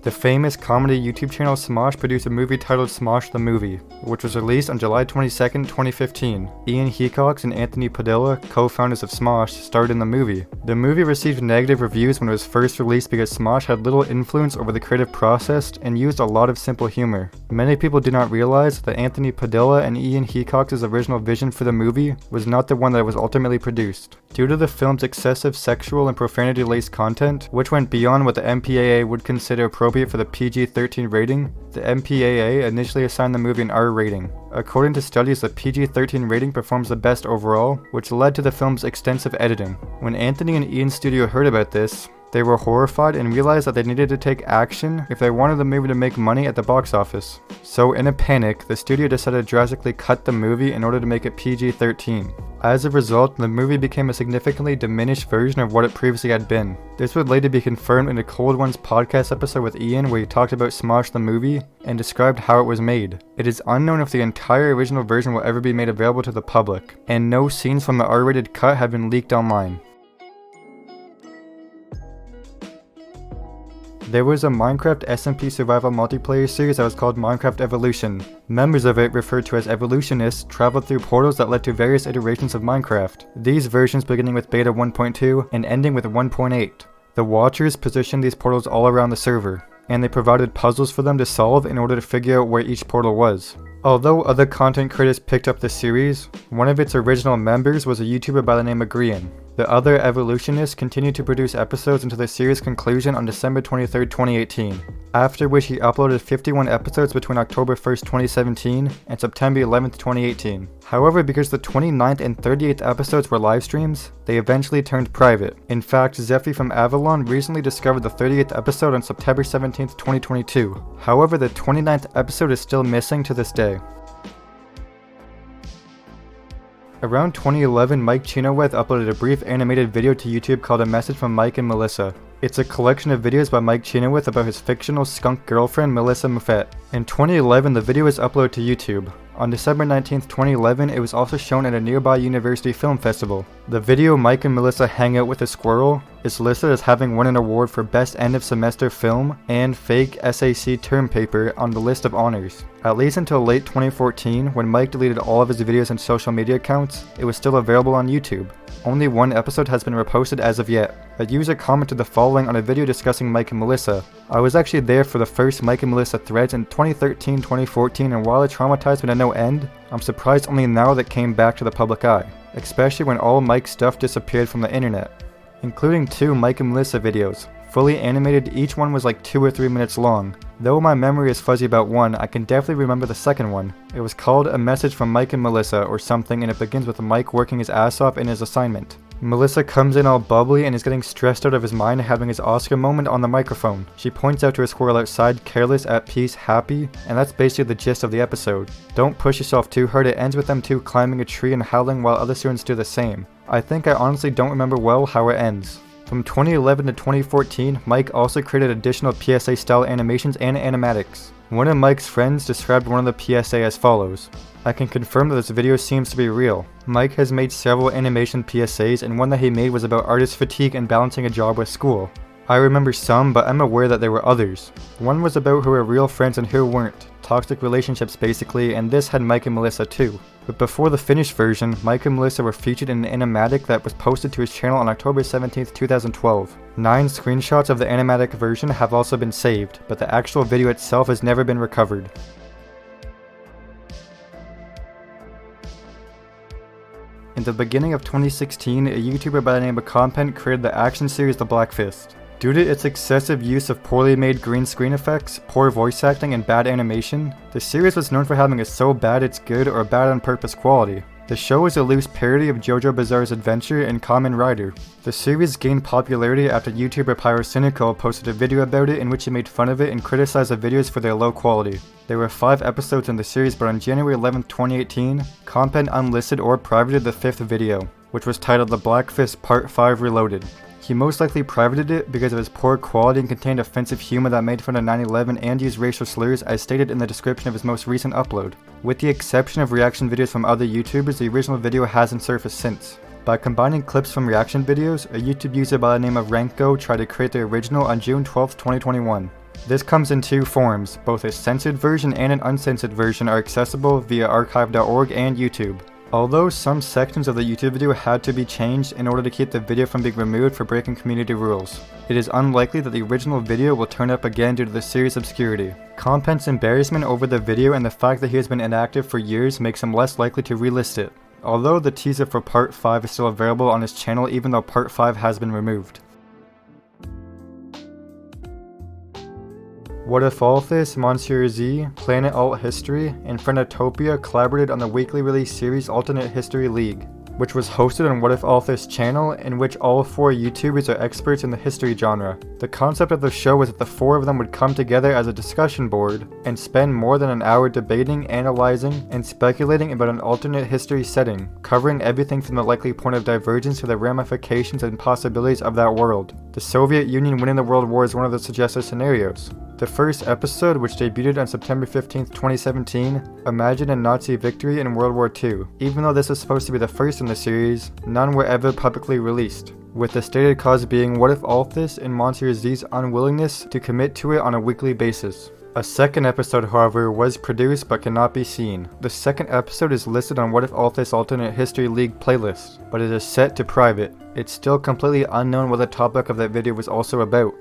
The famous comedy YouTube channel Smosh produced a movie titled Smosh the Movie, which was released on July 22, 2015. Ian Hecox and Anthony Padilla, co-founders of Smosh, starred in the movie. The movie received negative reviews when it was first released because Smosh had little influence over the creative process and used a lot of simple humor. Many people did not realize that Anthony Padilla and Ian Hecox's original vision for the movie was not the one that was ultimately produced. Due to the film's excessive sexual and profanity-laced content, which went beyond what the MPAA would consider appropriate for the PG-13 rating, the MPAA initially assigned the movie an R rating. According to studies, the PG-13 rating performs the best overall, which led to the film's extensive editing. When Anthony and Ian's studio heard about this, they were horrified and realized that they needed to take action if they wanted the movie to make money at the box office. So in a panic, the studio decided to drastically cut the movie in order to make it PG-13. As a result, the movie became a significantly diminished version of what it previously had been. This would later be confirmed in a Cold Ones podcast episode with Ian where he talked about Smosh the movie and described how it was made. It is unknown if the entire original version will ever be made available to the public, and no scenes from the R-rated cut have been leaked online. There was a Minecraft SMP survival multiplayer series that was called Minecraft Evolution. Members of it, referred to as Evolutionists, traveled through portals that led to various iterations of Minecraft. These versions beginning with Beta 1.2 and ending with 1.8. The Watchers positioned these portals all around the server, and they provided puzzles for them to solve in order to figure out where each portal was. Although other content creators picked up the series, one of its original members was a YouTuber by the name of Grian. The other Evolutionists continued to produce episodes until the series' conclusion on December 23, 2018, after which he uploaded 51 episodes between October 1, 2017 and September 11, 2018. However, because the 29th and 38th episodes were live streams, they eventually turned private. In fact, Zephy from Avalon recently discovered the 38th episode on September 17, 2022. However, the 29th episode is still missing to this day. Around 2011, Mike Chenoweth uploaded a brief animated video to YouTube called A Message from Mike and Melissa. It's a collection of videos by Mike Chenoweth about his fictional skunk girlfriend, Melissa Muffet. In 2011, the video was uploaded to YouTube. On December 19, 2011, it was also shown at a nearby university film festival. The video Mike and Melissa hang out with a squirrel is listed as having won an award for Best End of Semester Film and Fake SAC Term Paper on the list of honors. At least until late 2014, when Mike deleted all of his videos and social media accounts, it was still available on YouTube. Only one episode has been reposted as of yet. A user commented the following on a video discussing Mike and Melissa. I was actually there for the first Mike and Melissa threads in 2013-2014, and while it traumatized me to no end, I'm surprised only now that came back to the public eye, especially when all Mike's stuff disappeared from the internet, including 2 Mike and Melissa videos. Fully animated, each one was like 2 or 3 minutes long. Though my memory is fuzzy about one, I can definitely remember the second one. It was called A Message from Mike and Melissa or something, and it begins with Mike working his ass off in his assignment. Melissa comes in all bubbly and is getting stressed out of his mind having his Oscar moment on the microphone. She points out to a squirrel outside, careless, at peace, happy, and that's basically the gist of the episode. Don't push yourself too hard. It ends with them two climbing a tree and howling while other students do the same. I think I honestly don't remember well how it ends. From 2011 to 2014, Mike also created additional PSA-style animations and animatics. One of Mike's friends described one of the PSA as follows. I can confirm that this video seems to be real. Mike has made several animation PSAs, and one that he made was about artist fatigue and balancing a job with school. I remember some, but I'm aware that there were others. One was about who were real friends and who weren't. Toxic relationships basically, and this had Mike and Melissa too. But before the finished version, Mike and Melissa were featured in an animatic that was posted to his channel on October 17, 2012. 9 screenshots of the animatic version have also been saved, but the actual video itself has never been recovered. In the beginning of 2016, a YouTuber by the name of Content created the action series The Blackfist. Due to its excessive use of poorly made green screen effects, poor voice acting, and bad animation, the series was known for having a so bad it's good or bad on purpose quality. The show is a loose parody of JoJo Bizarre's Adventure and Kamen Rider. The series gained popularity after YouTuber Pyrocynical posted a video about it in which he made fun of it and criticized the videos for their low quality. There were 5 episodes in the series, but on January 11, 2018, Content unlisted or privated the 5th video, which was titled The Blackfist Part 5 Reloaded. He most likely privated it because of its poor quality and contained offensive humor that made fun of 9/11 and used racial slurs as stated in the description of his most recent upload. With the exception of reaction videos from other YouTubers, the original video hasn't surfaced since. By combining clips from reaction videos, a YouTube user by the name of Ranko tried to create the original on June 12, 2021. This comes in two forms. Both a censored version and an uncensored version are accessible via archive.org and YouTube. Although some sections of the YouTube video had to be changed in order to keep the video from being removed for breaking community rules, it is unlikely that the original video will turn up again due to the series' obscurity. Compent's embarrassment over the video and the fact that he has been inactive for years makes him less likely to relist it, although the teaser for Part 5 is still available on his channel even though Part 5 has been removed. What If All This, Monsieur Z, Planet Alt History, and Friendtopia collaborated on the weekly release series Alternate History League, which was hosted on What If All This channel, in which all 4 YouTubers are experts in the history genre. The concept of the show was that the 4 of them would come together as a discussion board and spend more than an hour debating, analyzing, and speculating about an alternate history setting, covering everything from the likely point of divergence to the ramifications and possibilities of that world. The Soviet Union winning the World War is one of the suggested scenarios. The first episode, which debuted on September 15, 2017, imagined a Nazi victory in World War II. Even though this was supposed to be the first in the series, none were ever publicly released, with the stated cause being What If All This and Monsieur Z's unwillingness to commit to it on a weekly basis. A second episode, however, was produced but cannot be seen. The second episode is listed on What If All This Alternate History League playlist, but it is set to private. It's still completely unknown what the topic of that video was also about.